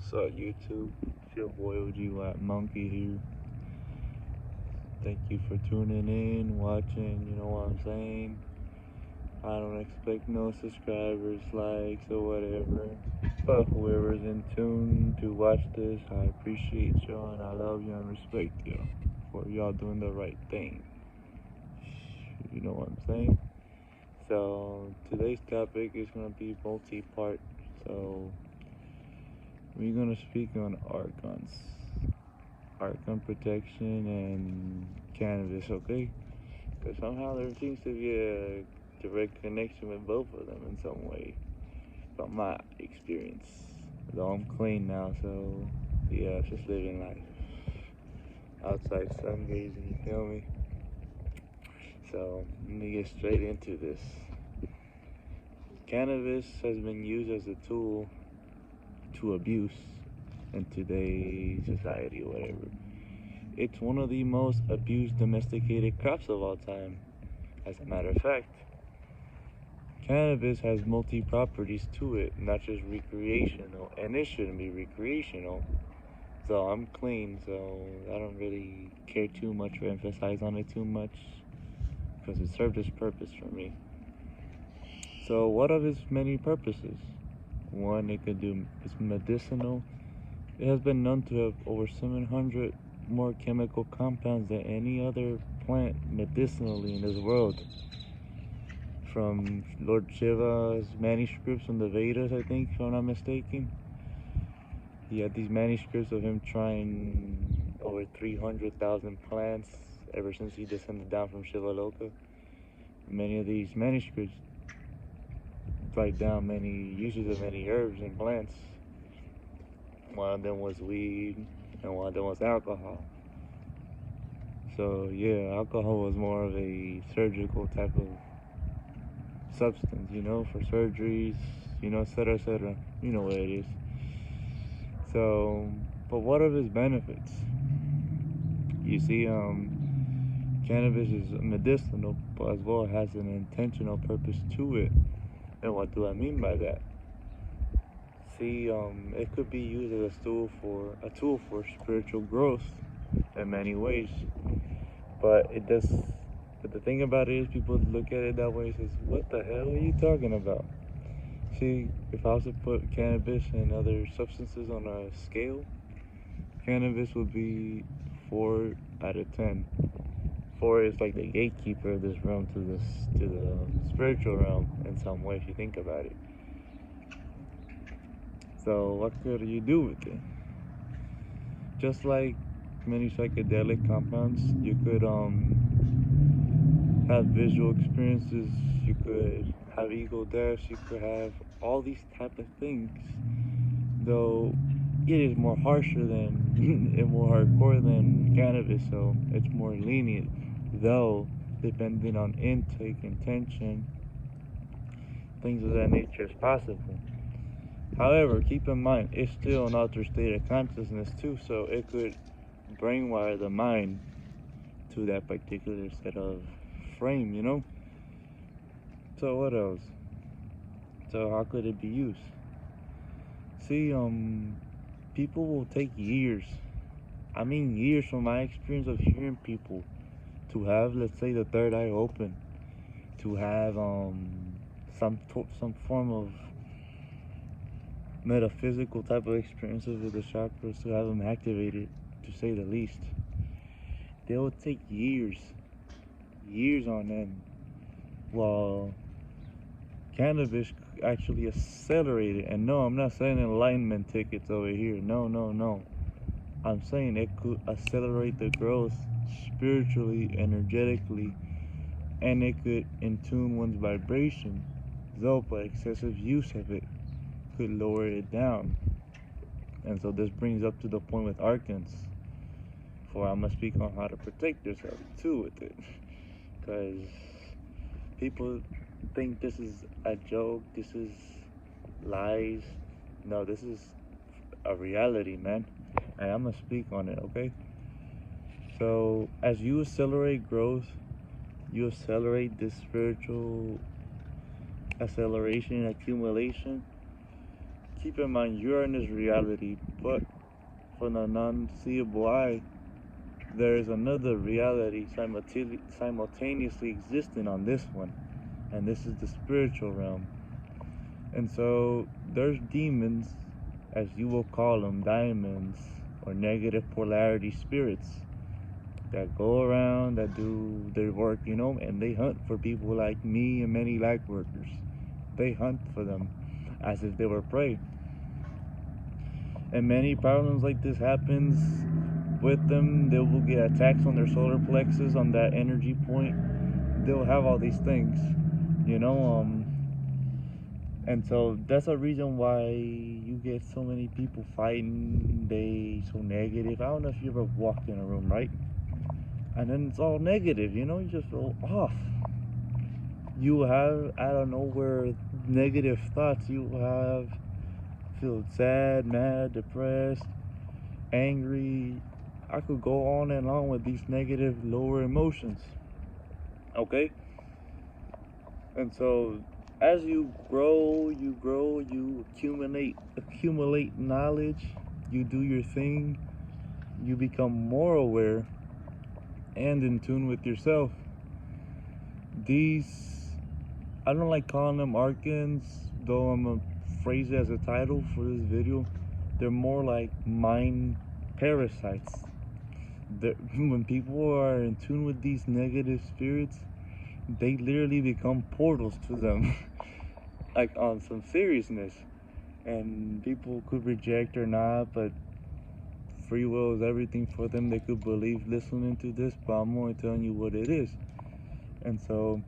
What's up, YouTube? It's your boy OG White Monkey here. Thank you for tuning in, watching, you know what I'm saying? I don't expect no subscribers, likes, or whatever. But whoever's in tune to watch this, I appreciate y'all and I love you and respect you for y'all doing the right thing. You know what I'm saying? So today's topic is gonna be multi-part. So we're gonna speak on Archons, Archon protection and cannabis, okay? Because somehow there seems to be a direct connection with both of them in some way, from my experience. Though I'm clean now, so yeah, just living life. Outside sun gazing, you feel me? So let me get straight into this. Cannabis has been used as a tool to abuse in today's society or whatever. It's one of the most abused domesticated crops of all time. As a matter of fact, cannabis has multi-properties to it, not just recreational, and it shouldn't be recreational. So I'm clean, so I don't really care too much or emphasize on it too much because it served its purpose for me. So what of its many purposes? One, it's medicinal. It has been known to have over 700 more chemical compounds than any other plant medicinally in this world. From Lord Shiva's manuscripts from the Vedas, I think, if I'm not mistaken. He had these manuscripts of him trying over 300,000 plants ever since he descended down from Shivaloka. Many of these manuscripts write down many uses of many herbs and plants. One of them was weed, and one of them was alcohol. So yeah, alcohol was more of a surgical type of substance, for surgeries, etc., etc. You know what it is. So, but what are its benefits? You see, cannabis is medicinal, but as well has an intentional purpose to it. And what do I mean by that? See, it could be used as a tool for spiritual growth in many ways. But it does. But the thing about it is, people look at it that way and says, "What the hell are you talking about?" See, if I was to put cannabis and other substances on a scale, cannabis would be 4 out of 10. 4 is like the gatekeeper of this realm to the spiritual realm in some way, if you think about it. So what could you do with it? Just like many psychedelic compounds, you could have visual experiences, you could have ego deaths, you could have all these type of things. Though it is more harsher than and more hardcore than cannabis, so it's more lenient. Though depending on intake, intention, things of that nature is possible. However, keep in mind, it's still an altered state of consciousness too, so it could brainwire the mind to that particular set of frame. So what else? So how could it be used? See, people will take years. I mean years from my experience of hearing people to have, let's say, the third eye open, to have some form of metaphysical type of experiences with the chakras, to have them activated, to say the least. They will take years on end, while cannabis actually accelerate it. And no, I'm not saying enlightenment tickets over here. No. I'm saying it could accelerate the growth spiritually, energetically, and it could in tune one's vibration, though by excessive use of it could lower it down. And so this brings up to the point with Archons, for I'm gonna speak on how to protect yourself too with it, because people think this is a joke, this is lies. No, this is a reality, man, and I'm gonna speak on it, okay? So as you accelerate growth, you accelerate this spiritual acceleration and accumulation. keep in mind you're in this reality, but for the non-seeable eye, there is another reality simultaneously existing on this one, and this is the spiritual realm. And so there's demons, as you will call them, diamonds, or negative polarity spirits, that go around, that do their work, and they hunt for people like me and many light workers. They hunt for them as if they were prey. And many problems like this happens with them. They will get attacks on their solar plexus, on that energy point. They'll have all these things, and so that's a reason why you get so many people fighting. They so negative. I don't know if you ever walked in a room, right? And then it's all negative, you just feel off. You have out of nowhere negative thoughts. You have feel sad, mad, depressed, angry. I could go on and on with these negative lower emotions. Okay? And so as you grow, you accumulate knowledge, you do your thing, you become more aware and in tune with yourself. These, I don't like calling them Archons, though I'm gonna phrase it as a title for this video. They're more like mind parasites. When people are in tune with these negative spirits, they literally become portals to them. Like on some seriousness. And people could reject or not, but free will is everything for them. They could believe listening to this, but I'm only telling you what it is. And so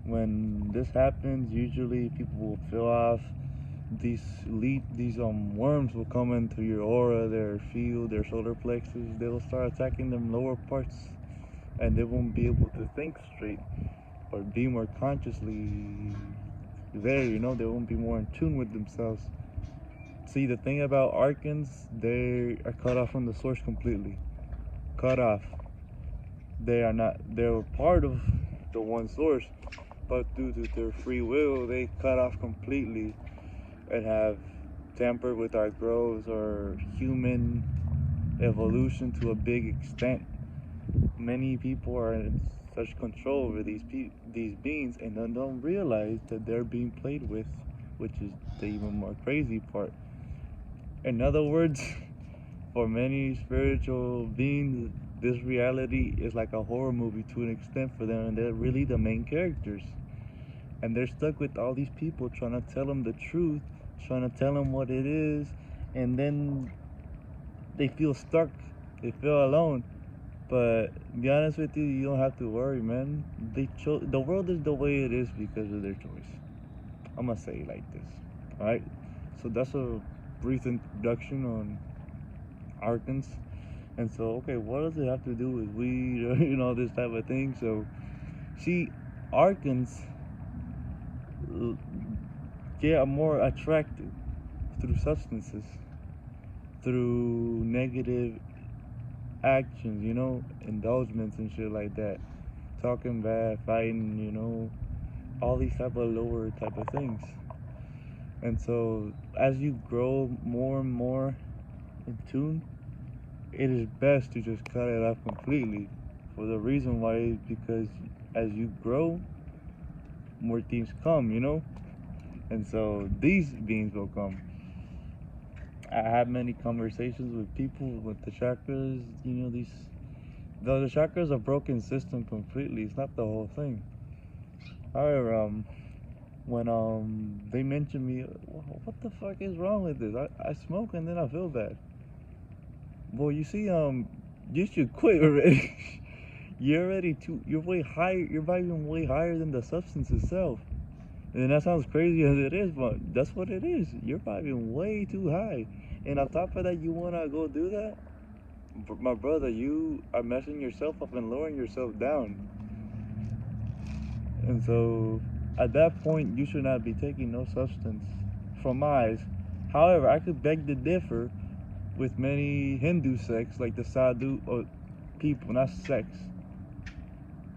when this happens, usually people will feel off. These worms will come into your aura, their field, their solar plexus. They'll start attacking them lower parts, and they won't be able to think straight or be more consciously there. They won't be more in tune with themselves. See, the thing about Archons, they are cut off from the source completely. Cut off. They're part of the one source, but due to their free will, they cut off completely and have tampered with our growth or human evolution to a big extent. Many people are in such control over these beings and don't realize that they're being played with, which is the even more crazy part. In other words, for many spiritual beings, this reality is like a horror movie to an extent for them, and they're really the main characters. And they're stuck with all these people trying to tell them the truth, trying to tell them what it is, and then they feel stuck, they feel alone. But to be honest with you, you don't have to worry, man. The world is the way it is because of their choice. I'm gonna say it like this, alright? So that's a brief introduction on Archons. And so, okay, what does it have to do with weed or, this type of thing? So, see, Archons get more attracted through substances, through negative actions, indulgements and shit like that, talking bad, fighting, all these type of lower type of things. And so as you grow more and more in tune, it is best to just cut it off completely. For the reason why is because as you grow, more things come, and so these beings will come. I have many conversations with people with the chakras, the chakras are a broken system completely. It's not the whole thing. However, when they mention me, what the fuck is wrong with this? I smoke and then I feel bad. Well, you see, you should quit already. You're way higher. You're vibing way higher than the substance itself. And that sounds crazy as it is, but that's what it is. You're vibing way too high. And on top of that, you want to go do that? My brother, you are messing yourself up and lowering yourself down. And so, at that point, you should not be taking no substance, from my eyes. However, I could beg to differ with many Hindu sects, like the Sadhu, or people, not sects.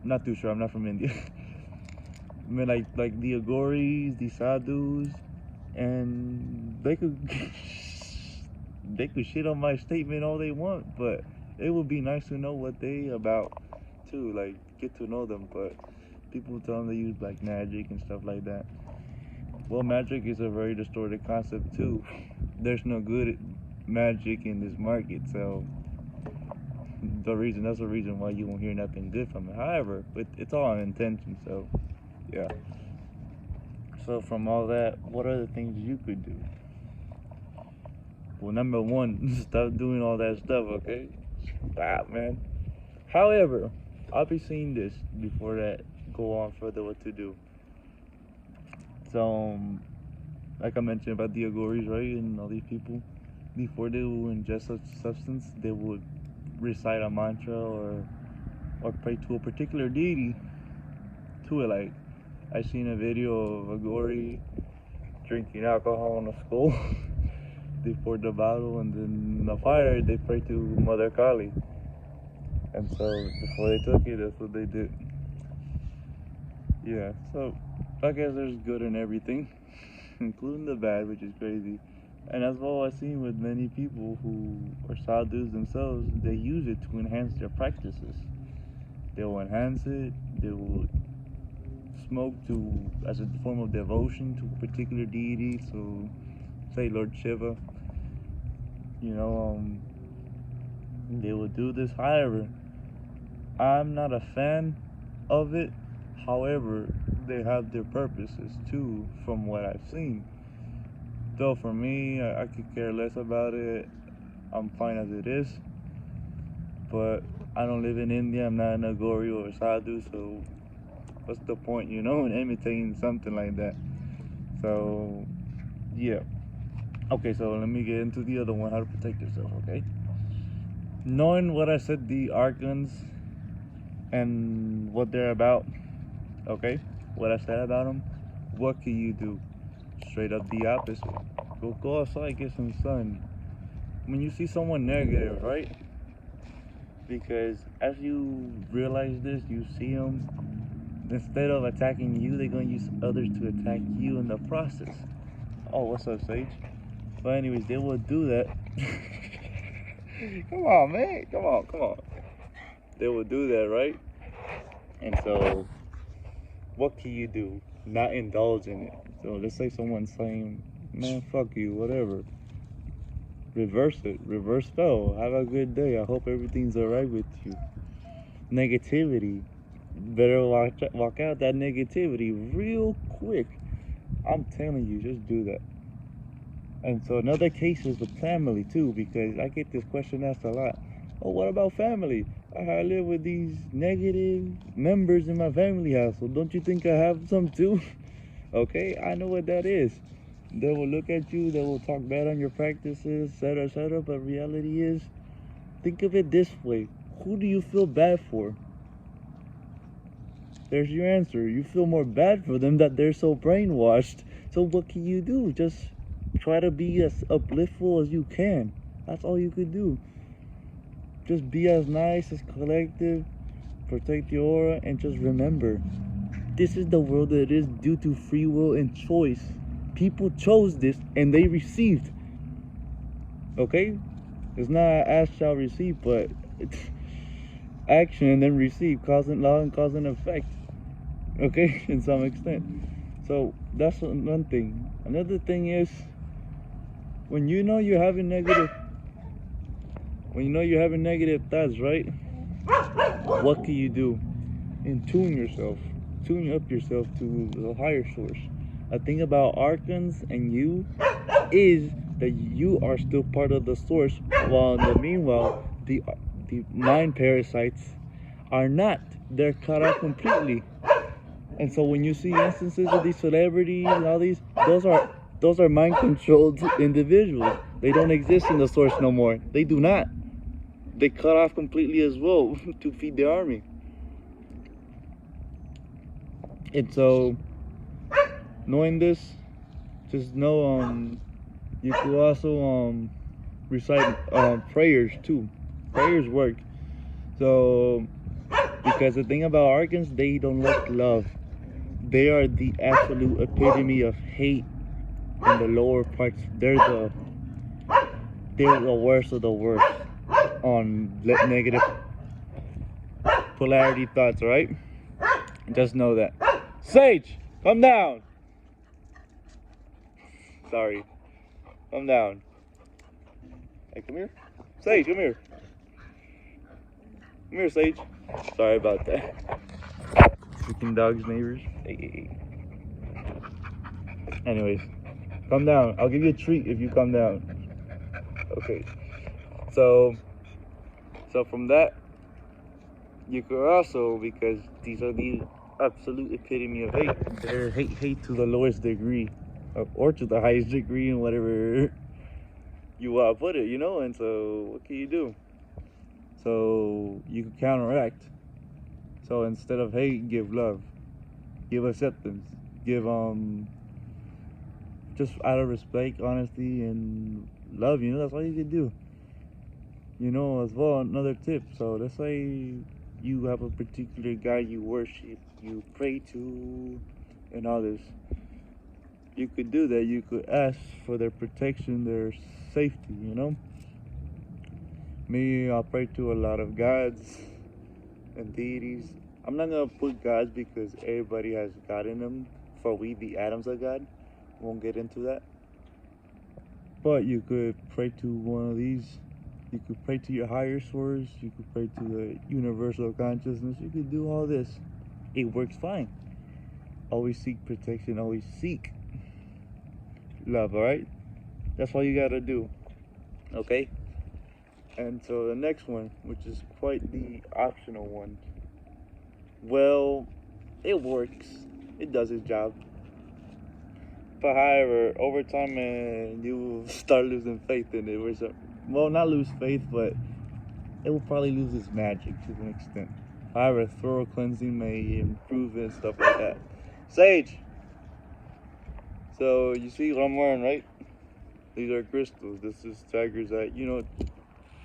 I'm not too sure, I'm not from India. I mean, like the Agoris, the Sadhus, and they could they could shit on my statement all they want, but it would be nice to know what they about too, like get to know them. But people tell them they use black magic and stuff like that. Well, magic is a very distorted concept too. There's no good magic in this market, so that's the reason why you won't hear nothing good from it. However, it's all on intention, so yeah. So from all that, what are the things you could do? Well, number one, stop doing all that stuff, okay? Stop, man. However, I'll be seeing this before that go on further what to do. So, like I mentioned about the Agoris, right, and all these people, before they will ingest such substance, they would recite a mantra or pray to a particular deity to it. Like, I seen a video of Agori drinking alcohol in a skull. They poured the bottle, and then the fire, they pray to Mother Kali. And so before they took it, that's what they did. Yeah, so I guess there's good in everything, including the bad, which is crazy. And as well, I've seen with many people who are sadhus themselves, they use it to enhance their practices. They will enhance it, they will smoke as a form of devotion to a particular deity, so say Lord Shiva. They will do this. However, I'm not a fan of it. However, they have their purposes too, from what I've seen. Though for me, I could care less about it. I'm fine as it is. But I don't live in India. I'm not an Agori or a sadhu, so what's the point, in imitating something like that? So, yeah. Okay, so let me get into the other one, how to protect yourself, okay? Knowing what I said, the Archons and what they're about, okay? What I said about them, what can you do? Straight up the opposite. Go outside, get some sun. When you see someone negative, right? Because as you realize this, you see them, instead of attacking you, they're going to use others to attack you in the process. Oh, what's up, Sage? But anyways, they will do that. Come on, man. Come on. They will do that, right? And so, what can you do? Not indulge in it. So let's say someone's saying, man, fuck you, whatever. Reverse it. Reverse spell. Have a good day. I hope everything's alright with you. Negativity. Better walk out that negativity real quick. I'm telling you, just do that. And so another case is with family too, because I get this question asked a lot. Oh, what about family? I live with these negative members in my family household. Don't you think I have some too? Okay, I know what that is. They will look at you, they will talk bad on your practices, etc., but reality is, think of it this way. Who do you feel bad for? There's your answer. You feel more bad for them that they're so brainwashed. So what can you do? Just try to be as upliftful as you can. That's all you could do. Just be as nice, as collective, protect your aura, and just remember, this is the world that is due to free will and choice. People chose this and they received. Okay? It's not ask shall receive, but it's action and then receive, law and cause and effect. Okay? In some extent. So that's one thing. Another thing is, when you know you're having negative thoughts, right? What can you do? Tune up yourself to the higher source. A thing about Archons and you is that you are still part of the source, while in the meanwhile, the mind parasites are not. They're cut off completely. And so when you see instances of these celebrities and all these, those are mind-controlled individuals. They don't exist in the source no more. They do not. They cut off completely as well to feed the army. And so, knowing this, just know you could also recite prayers too. Prayers work. So, because the thing about Archons, they don't like love. They are the absolute epitome of hate. and the lower parts, they're the worst of the worst on negative polarity thoughts, right? Just know that. Sage, come down. Sorry. Come down. Hey, come here. Sage, come here. Come here, Sage. Sorry about that. Freaking dogs, neighbors. Hey. Anyways, come down. I'll give you a treat if you come down. Okay. So from that, you could also, because these are the absolute epitome of hate. They're hate to the lowest degree, or to the highest degree, and whatever you put it, and so what can you do? So you can counteract. So instead of hate, give love, give acceptance, give just out of respect, honesty, and love. That's all you can do. As well, another tip. So let's say you have a particular guy you worship, you pray to, and all this. You could do that. You could ask for their protection, their safety. Me, I pray to a lot of gods and deities. I'm not gonna put gods because everybody has God in them. For we, the atoms of God, won't get into that. But you could pray to one of these. You could pray to your higher source. You could pray to the universal consciousness. You could do all this. It works fine. Always seek protection. Always seek love, all right? That's all you gotta do, okay? And so the next one, which is quite the optional one, well, it works. It does its job. But however, over time, you will start losing faith in it. Well, not lose faith, but it will probably lose its magic to an extent. However, thorough cleansing may improve it and stuff like that. Sage! So, you see what I'm wearing, right? These are crystals. This is tigers that,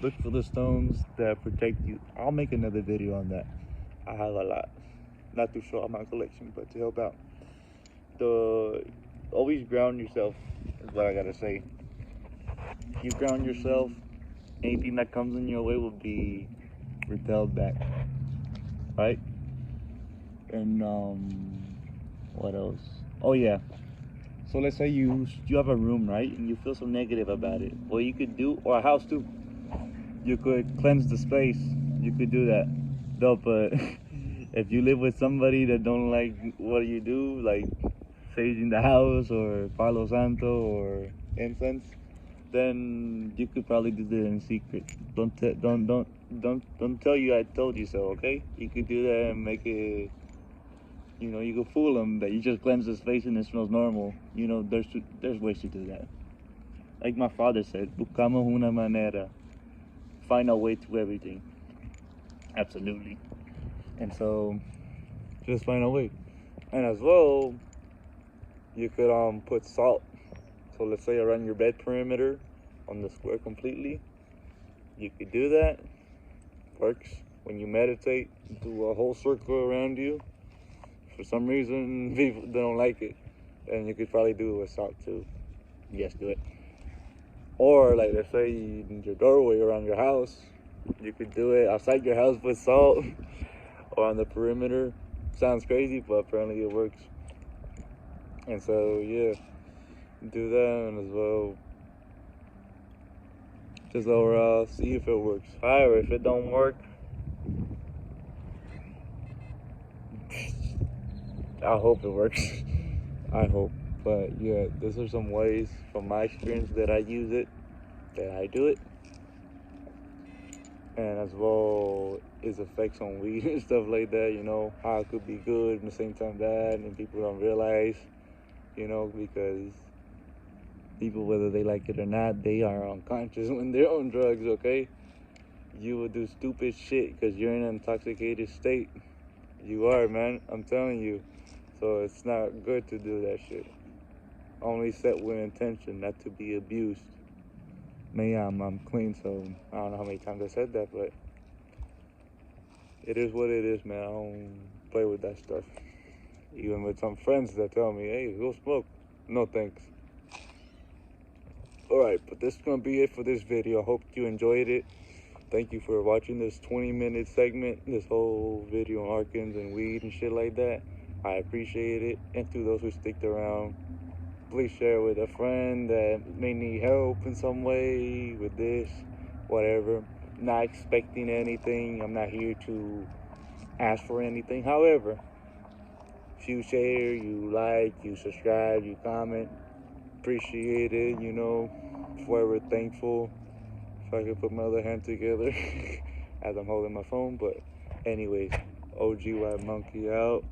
look for the stones that protect you. I'll make another video on that. I have a lot. Not to show out my collection, but to help out. Always ground yourself, is what I gotta say. You ground yourself, anything that comes in your way will be repelled back. Right? And what else? Oh yeah. So let's say you have a room, right? And you feel so negative about it. What you could do, or a house too, you could cleanse the space. You could do that. No, but if you live with somebody that don't like what you do, like saging the house or Palo Santo or incense, then you could probably do that in secret. Don't tell you I told you so, okay? You could do that and make it, you could fool them that you just cleanse the space and it smells normal. There's ways to do that. Like my father said, buscamos una manera. Find a way to everything. Absolutely. And so, just find a way. And as well, you could put salt. So let's say around your bed perimeter on the square completely. You could do that. Works. When you meditate, do a whole circle around you. For some reason, people don't like it. And you could probably do it with salt too. Yes, do it. Or like let's say in your doorway around your house, you could do it outside your house with salt or on the perimeter. Sounds crazy, but apparently it works. And so yeah, do that, and as well just overall see if it works. However, if it don't work, I hope it works. I hope. But yeah, these are some ways from my experience that I use it, that I do it. And as well, its effects on weed and stuff like that, how it could be good and at the same time bad, and people don't realize, because people, whether they like it or not, they are unconscious when they're on drugs, okay? You will do stupid shit because you're in an intoxicated state. You are, man, I'm telling you. So it's not good to do that shit. Only set with intention, not to be abused. Me, I'm clean, so I don't know how many times I said that, but it is what it is, man. I don't play with that stuff. Even with some friends that tell me, hey, go smoke. No thanks. Alright, but this is going to be it for this video. I hope you enjoyed it. Thank you for watching this 20-minute segment, this whole video on Archons and weed and shit like that. I appreciate it. And to those who sticked around, please share with a friend that may need help in some way with this, whatever. Not expecting anything. I'm not here to ask for anything. However, if you share, you like, you subscribe, you comment, appreciate it, you know, forever thankful. If I could put my other hand together as I'm holding my phone. But anyways, OG White Monkey out.